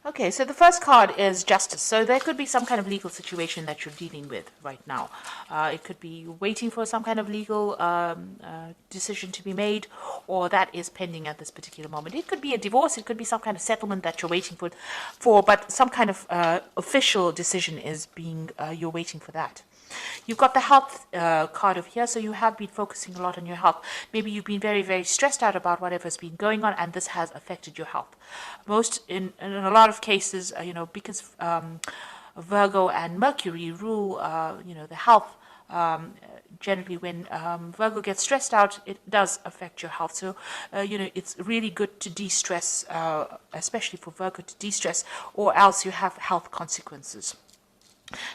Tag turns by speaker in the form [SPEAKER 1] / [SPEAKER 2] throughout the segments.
[SPEAKER 1] Okay, so the first card is justice. So there could be some kind of legal situation that you're dealing with right now. It could be waiting for some kind of legal decision to be made, or that is pending at this particular moment. It could be a divorce. It could be some kind of settlement that you're waiting for, but some kind of official decision is being, you're waiting for that. You've got the health card over here, so you have been focusing a lot on your health. Maybe you've been very, very stressed out about whatever's been going on, and this has affected your health. In a lot of cases, because Virgo and Mercury rule, the health. Generally, when Virgo gets stressed out, it does affect your health. So, it's really good to de-stress, especially for Virgo to de-stress, or else you have health consequences.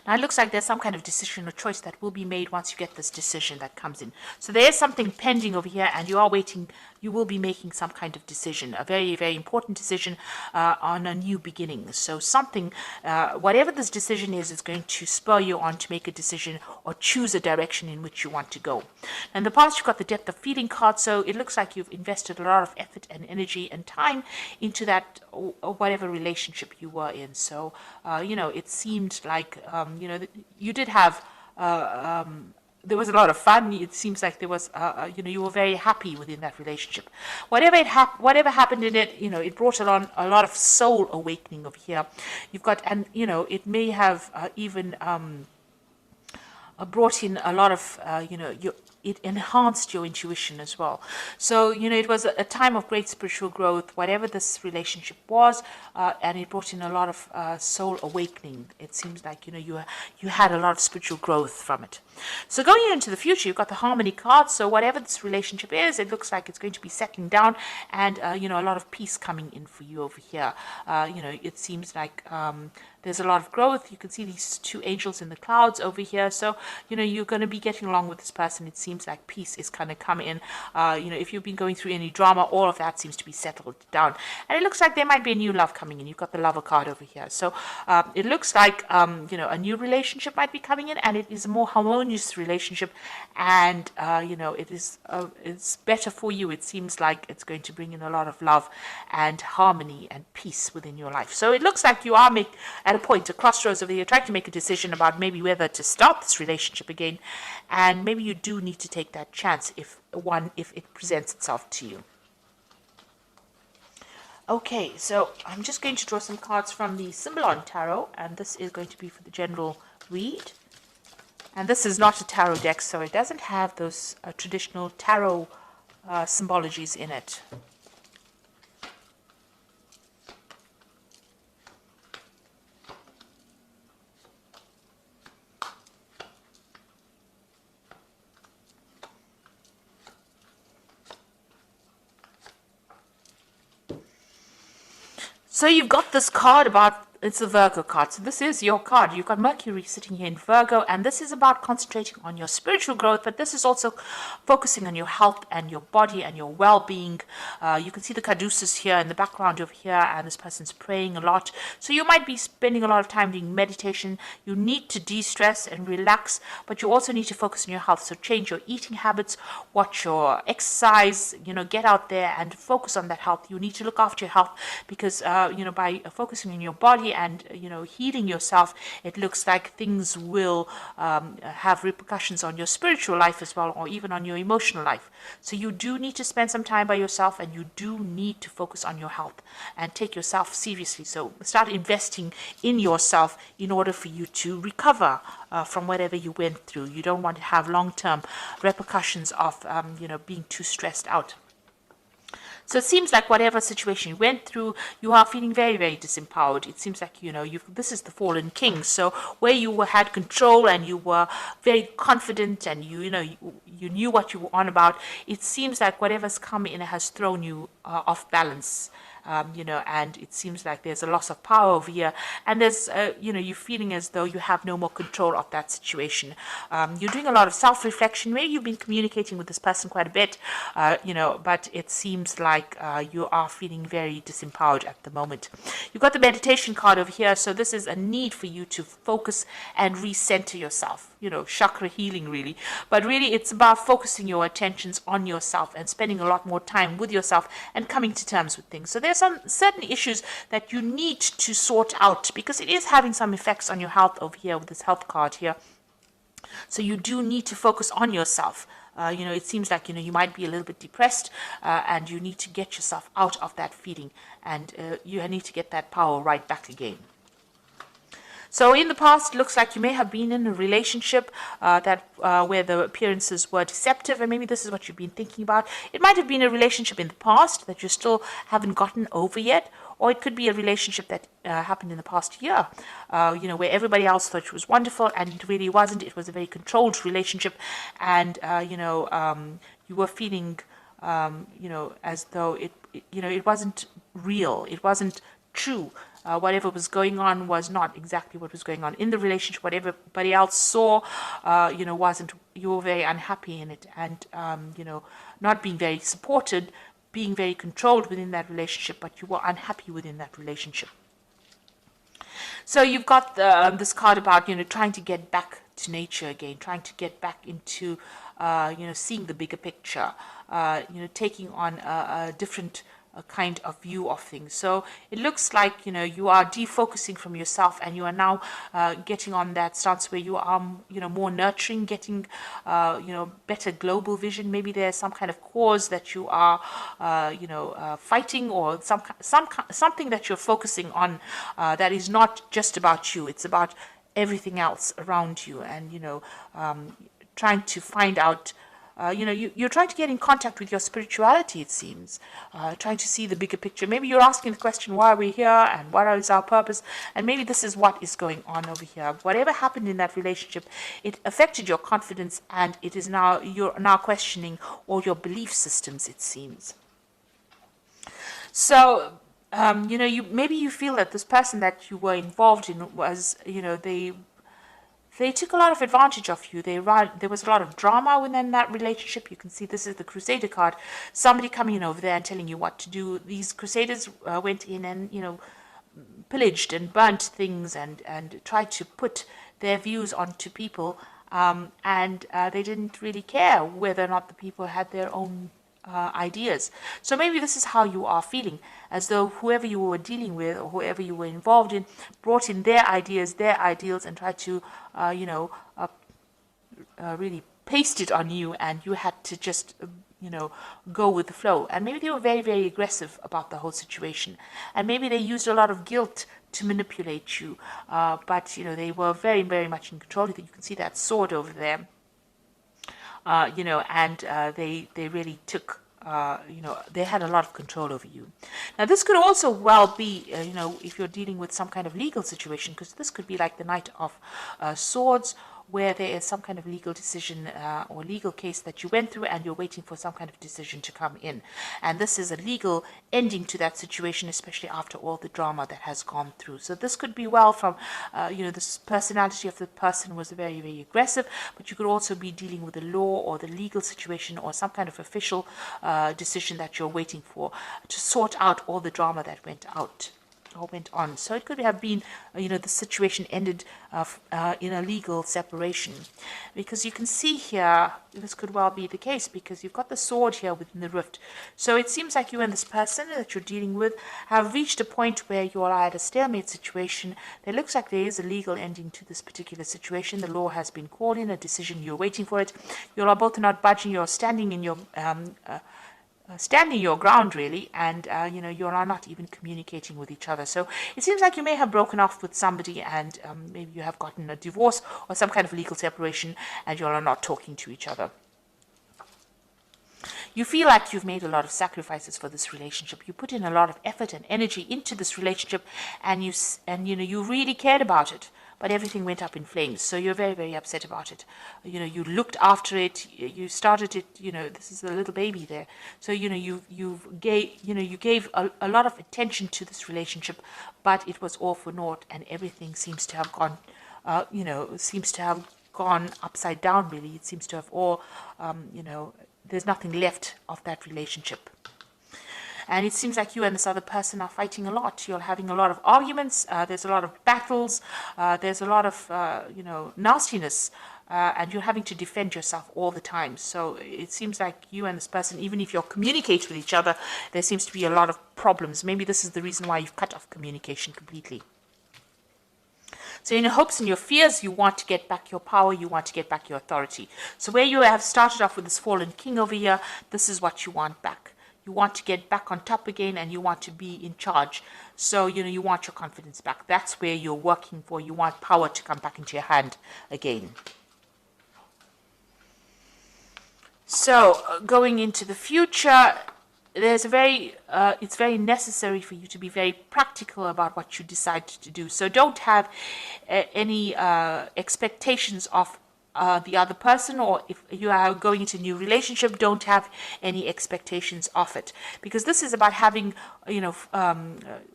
[SPEAKER 1] Now, it looks like there's some kind of decision or choice that will be made once you get this decision that comes in. So there is something pending over here, and you are waiting. You will be making some kind of decision, a very, very important decision on a new beginning. So something, whatever this decision is going to spur you on to make a decision or choose a direction in which you want to go. In the past, you've got the depth of feeling card, so it looks like you've invested a lot of effort and energy and time into that or whatever relationship you were in. So, it seemed like, you did have there was a lot of fun. It seems like there was, you were very happy within that relationship. Whatever happened in it, it brought along a lot of soul awakening over here. You've got, and it may have even brought in a lot of, it enhanced your intuition as well. So, it was a time of great spiritual growth, whatever this relationship was, and it brought in a lot of soul awakening. It seems like, you had a lot of spiritual growth from it. So going into the future, you've got the harmony card. So whatever this relationship is, it looks like it's going to be settling down, and, a lot of peace coming in for you over here. It seems like there's a lot of growth. You can see these two angels in the clouds over here. So, you're going to be getting along with this person. It seems like peace is kind of coming in. If you've been going through any drama, all of that seems to be settled down. And it looks like there might be a new love coming in. You've got the lover card over here. So, it looks like, a new relationship might be coming in, and it is a more harmonious relationship. And, it's better for you. It seems like it's going to bring in a lot of love and harmony and peace within your life. So it looks like you are at a point, a crossroads over here, trying to make a decision about maybe whether to start this relationship again, and maybe you do need to take that chance if it presents itself to you. Okay, so I'm just going to draw some cards from the Symbolon Tarot, and this is going to be for the general read. And this is not a tarot deck, so it doesn't have those traditional tarot symbologies in it. So you've got this card about, it's a Virgo card. So this is your card. You've got Mercury sitting here in Virgo, and this is about concentrating on your spiritual growth, but this is also focusing on your health and your body and your well-being. You can see the caduceus here in the background over here, and this person's praying a lot. So you might be spending a lot of time doing meditation. You need to de-stress and relax, but you also need to focus on your health. So change your eating habits, watch your exercise, get out there and focus on that health. You need to look after your health because, by focusing on your body and healing yourself, it looks like things will have repercussions on your spiritual life as well, or even on your emotional life. So you do need to spend some time by yourself, and you do need to focus on your health and take yourself seriously. So start investing in yourself in order for you to recover from whatever you went through. You don't want to have long-term repercussions of being too stressed out. So it seems like whatever situation you went through, you are feeling very, very disempowered. It seems like, this is the fallen king. So where you had control and you were very confident and you knew what you were on about, it seems like whatever's come in has thrown you off balance. And it seems like there's a loss of power over here, and there's, you're feeling as though you have no more control of that situation. You're doing a lot of self-reflection. Maybe you've been communicating with this person quite a bit, but it seems like you are feeling very disempowered at the moment. You've got the meditation card over here, so this is a need for you to focus and recenter yourself. Chakra healing really, but really it's about focusing your attentions on yourself and spending a lot more time with yourself and coming to terms with things. So there there's some certain issues that you need to sort out, because it is having some effects on your health over here with this health card here. So you do need to focus on yourself. It seems like, you might be a little bit depressed, and you need to get yourself out of that feeling, and you need to get that power right back again. So in the past, it looks like you may have been in a relationship where the appearances were deceptive, and maybe this is what you've been thinking about. It might have been a relationship in the past that you still haven't gotten over yet, or it could be a relationship that happened in the past year, where everybody else thought it was wonderful, and it really wasn't. It was a very controlled relationship, and you were feeling, as though it wasn't real. It wasn't true. Whatever was going on was not exactly what was going on in the relationship. What everybody else saw, wasn't. You were very unhappy in it, and not being very supported, being very controlled within that relationship, but you were unhappy within that relationship. So you've got this card about trying to get back to nature again, trying to get back into seeing the bigger picture, taking on a different kind of view of things. So it looks like you are defocusing from yourself, and you are now getting on that stance where you are more nurturing, getting better global vision. Maybe there's some kind of cause that you are fighting, or something that you're focusing on that is not just about you. It's about everything else around you, and trying to find out. You're trying to get in contact with your spirituality, it seems, trying to see the bigger picture. Maybe you're asking the question, why are we here, and what is our purpose? And maybe this is what is going on over here. Whatever happened in that relationship, it affected your confidence, and you're now questioning all your belief systems, it seems. So, maybe you feel that this person that you were involved in was, they took a lot of advantage of you. There was a lot of drama within that relationship. You can see this is the Crusader card. Somebody coming in over there and telling you what to do. These Crusaders went in and, pillaged and burnt things and tried to put their views onto people. And they didn't really care whether or not the people had their own ideas. So maybe this is how you are feeling, as though whoever you were dealing with or whoever you were involved in brought in their ideas, their ideals, and tried to really paste it on you, and you had to just go with the flow. And maybe they were very, very aggressive about the whole situation, and maybe they used a lot of guilt to manipulate you, but they were very, very much in control. You can see that sword over there. And they really took, they had a lot of control over you. Now, this could also well be, if you're dealing with some kind of legal situation, because this could be like the Knight of Swords, where there is some kind of legal decision or legal case that you went through, and you're waiting for some kind of decision to come in. And this is a legal ending to that situation, especially after all the drama that has gone through. So this could be well from, this personality of the person was very, very aggressive, but you could also be dealing with the law or the legal situation or some kind of official decision that you're waiting for to sort out all the drama that went on. So it could have been, the situation ended in a legal separation, because you can see here, this could well be the case, because you've got the sword here within the rift. So it seems like you and this person that you're dealing with have reached a point where you are at a stalemate situation. There looks like there is a legal ending to this particular situation. The law has been called in, a decision, you're waiting for it. You are both not budging, you're standing in your ground, really, and you are not even communicating with each other. So it seems like you may have broken off with somebody, and maybe you have gotten a divorce or some kind of legal separation, and you are not talking to each other. You feel like you've made a lot of sacrifices for this relationship. You put in a lot of effort and energy into this relationship, and you really cared about it. But everything went up in flames, so you're very, very upset about it. You looked after it, you started it. This is a little baby there. So you gave a lot of attention to this relationship, but it was all for naught, and everything seems to have gone, upside down. Really, it seems to have all, there's nothing left of that relationship. And it seems like you and this other person are fighting a lot. You're having a lot of arguments. There's a lot of battles. There's a lot of, nastiness and you're having to defend yourself all the time. So it seems like you and this person, even if you're communicating with each other, there seems to be a lot of problems. Maybe this is the reason why you've cut off communication completely. So in your hopes and your fears, you want to get back your power, you want to get back your authority. So where you have started off with this fallen king over here, this is what you want back. You want to get back on top again, and you want to be in charge. So, you want your confidence back. That's where you're working for. You want power to come back into your hand again. So going into the future, it's very necessary for you to be very practical about what you decide to do. So don't have any expectations of the other person, or if you are going into a new relationship, don't have any expectations of it, because this is about having,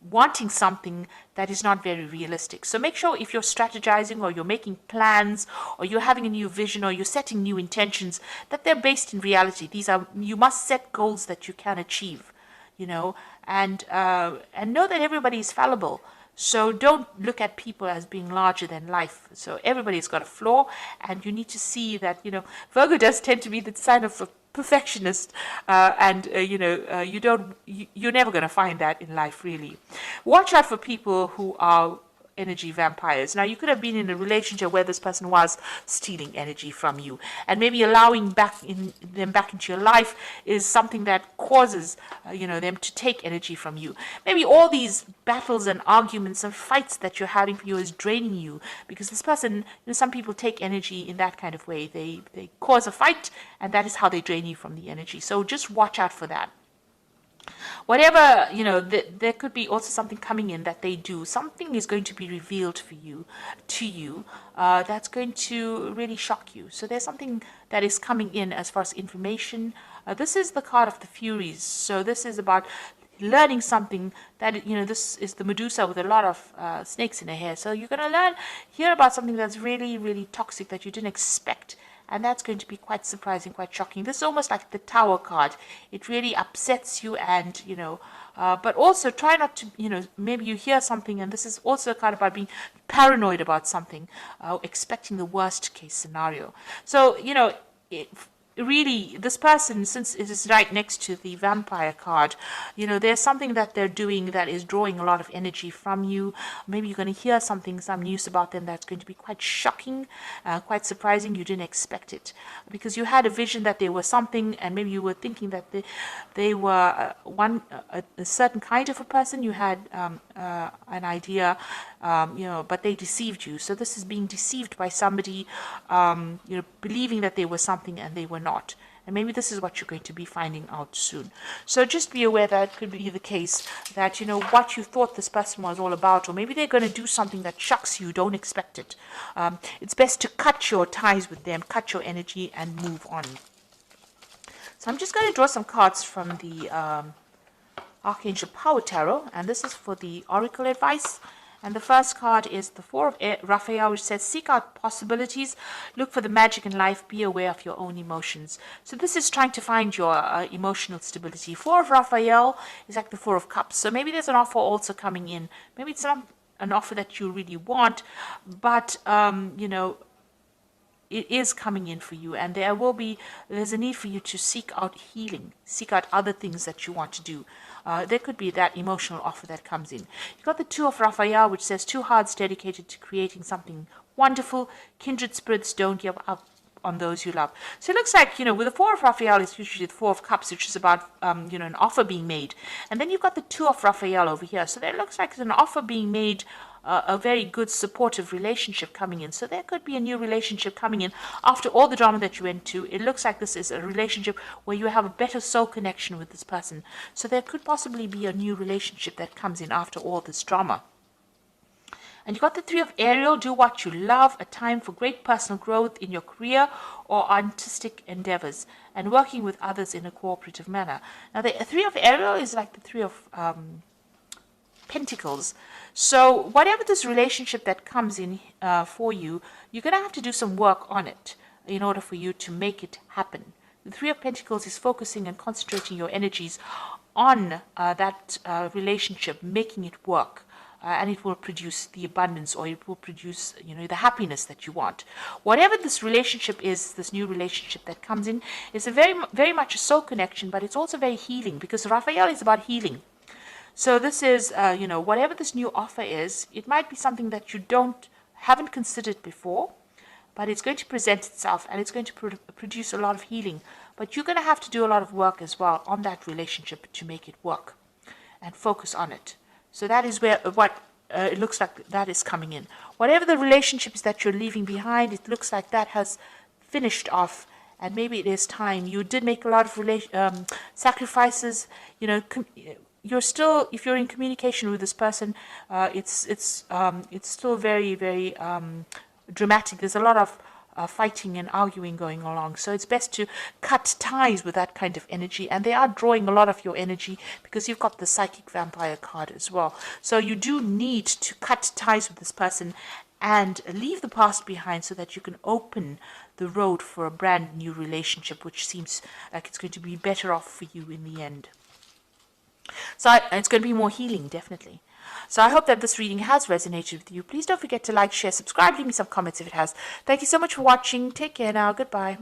[SPEAKER 1] wanting something that is not very realistic. So make sure if you're strategizing, or you're making plans, or you're having a new vision, or you're setting new intentions, that they're based in reality. You must set goals that you can achieve, and know that everybody is fallible. So don't look at people as being larger than life. So everybody's got a flaw, and you need to see that, Virgo does tend to be the sign of a perfectionist, you're never going to find that in life, really. Watch out for people who are energy vampires. Now, you could have been in a relationship where this person was stealing energy from you, and maybe allowing them back into your life is something that causes them to take energy from you. Maybe all these battles and arguments and fights that you're having for you is draining you, because this person, some people take energy in that kind of way. They cause a fight, and that is how they drain you from the energy. So just watch out for that. Whatever, there could be also something coming in that they do. Something is going to be revealed to you, that's going to really shock you. So there's something that is coming in as far as information. This is the card of the Furies. So this is about learning something that, this is the Medusa with a lot of snakes in her hair. So you're going to hear about something that's really, really toxic that you didn't expect. And that's going to be quite surprising, quite shocking. This is almost like the Tower card. It really upsets you, and, but also try not to, maybe you hear something, and this is also a card about being paranoid about something, expecting the worst case scenario. So, really, this person, since it is right next to the vampire card, there's something that they're doing that is drawing a lot of energy from you. Maybe you're going to hear some news about them that's going to be quite shocking, quite surprising. You didn't expect it, because you had a vision that they were something, and maybe you were thinking that they were a certain kind of a person. You had an idea, but they deceived you. So this is being deceived by somebody, believing that they were something and they were not. And maybe this is what you're going to be finding out soon. So just be aware that it could be the case that, what you thought this person was all about, or maybe they're going to do something that shocks you, don't expect it. It's best to cut your ties with them, cut your energy, and move on. So I'm just going to draw some cards from the Archangel Power Tarot, and this is for the Oracle advice. And the first card is the Four of Raphael, which says, seek out possibilities, look for the magic in life, be aware of your own emotions. So this is trying to find your emotional stability. Four of Raphael is like the Four of Cups. So maybe there's an offer also coming in. Maybe it's not an offer that you really want, but, it is coming in for you, and there's a need for you to seek out healing, seek out other things that you want to do. There could be that emotional offer that comes in. You've got the Two of Raphael, which says, two hearts dedicated to creating something wonderful. Kindred spirits, don't give up on those you love. So it looks like, with the Four of Raphael, it's usually the Four of Cups, which is about, an offer being made. And then you've got the Two of Raphael over here. So there looks like it's an offer being made, a very good supportive relationship coming in. So there could be a new relationship coming in after all the drama that you went to. It looks like this is a relationship where you have a better soul connection with this person. So there could possibly be a new relationship that comes in after all this drama. And you got the Three of Ariel, do what you love, a time for great personal growth in your career or artistic endeavors, and working with others in a cooperative manner. Now the Three of Ariel is like the Three of Pentacles. So whatever this relationship that comes in for you, you're going to have to do some work on it in order for you to make it happen. The Three of Pentacles is focusing and concentrating your energies on that relationship, making it work. and it will produce the abundance, or it will produce, the happiness that you want. Whatever this relationship is, this new relationship that comes in, is a very much a soul connection, but it's also very healing, because Raphael is about healing. So this is, whatever this new offer is, it might be something that you haven't considered before, but it's going to present itself, and it's going to produce a lot of healing. But you're going to have to do a lot of work as well on that relationship to make it work, and focus on it. So that is where what it looks like that is coming in. Whatever the relationships that you're leaving behind, it looks like that has finished off, and maybe it is time. You did make a lot of sacrifices. You're still, if you're in communication with this person, it's still very, very dramatic. There's a lot of fighting and arguing going along. So it's best to cut ties with that kind of energy. And they are drawing a lot of your energy, because you've got the psychic vampire card as well. So you do need to cut ties with this person and leave the past behind, so that you can open the road for a brand new relationship, which seems like it's going to be better off for you in the end. So it's going to be more healing, definitely. So I hope that this reading has resonated with you. Please don't forget to like, share, subscribe, leave me some comments if it has. Thank you so much for watching. Take care now. Goodbye.